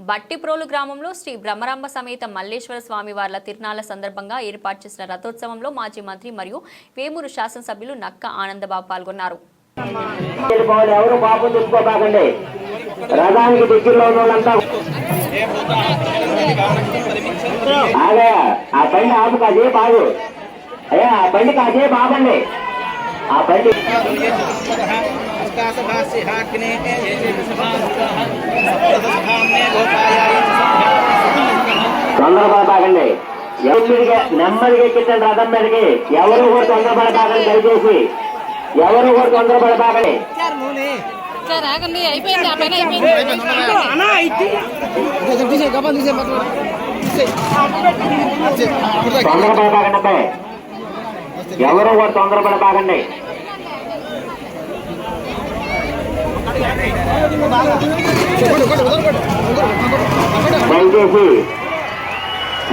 బట్టిప్రోలు గ్రామంలో శ్రీ బ్రహ్మరాంబ సమేత మల్లేశ్వర స్వామివార్ల తిరునాళ్ల సందర్భంగా ఏర్పాటు చేసిన రథోత్సవంలో మాజీ మంత్రి మరియు వేమూరు శాసనసభ్యులు నక్క ఆనందబాబు పాల్గొన్నారు. తొందరపడబాకండి, నెమ్మదిగా ఎక్కించండి రథం మీదకి. ఎవరు కూడా తొందరపడబాకండి, దయచేసి ఎవరు కూడా తొందరపడబాకండి. తొందరపడబాకండి అబ్బాయి, ఎవరు కూడా తొందరపడబాకండి. దయచేసి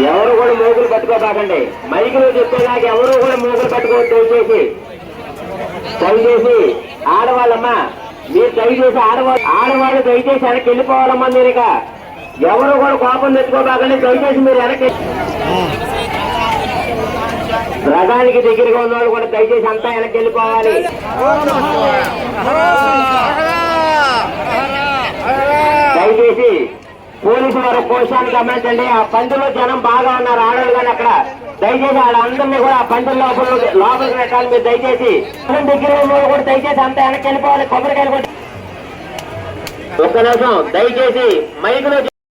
ఎవరు కూడా మోగులు పట్టుకోబాకండి. మైకులు చెప్పేలాగా ఎవరు కూడా మోగులు పట్టుకోవద్దు. దయచేసి ఆడవాళ్ళమ్మా, మీరు దయచేసి ఆడవాళ్ళు దయచేసి వెనక్కి వెళ్ళిపోవాలమ్మా. మీరు ఇక ఎవరు కూడా కోపం తెచ్చుకోబాకండి. దయచేసి మీరు వెనక్కి రథానికి దగ్గరగా ఉన్న వాళ్ళు కూడా దయచేసి అంతా వెనక్కి వెళ్ళిపోవాలి. దయచేసి పోలీసు వారు కోశాన్ని గమనించండి. ఆ పందులో జనం బాగా ఉన్నారు, ఆడవాళ్ళు కానీ అక్కడ దయచేసి వాళ్ళందరినీ కూడా ఆ పందుల లోపలికి పెట్టాలి. మీరు దయచేసి దగ్గర కూడా దయచేసి అంతా వెనక్కి వెళ్ళిపోవాలి. కొబ్బరికాయలు కూడా ఒక్క నిమిషం దయచేసి మైకులో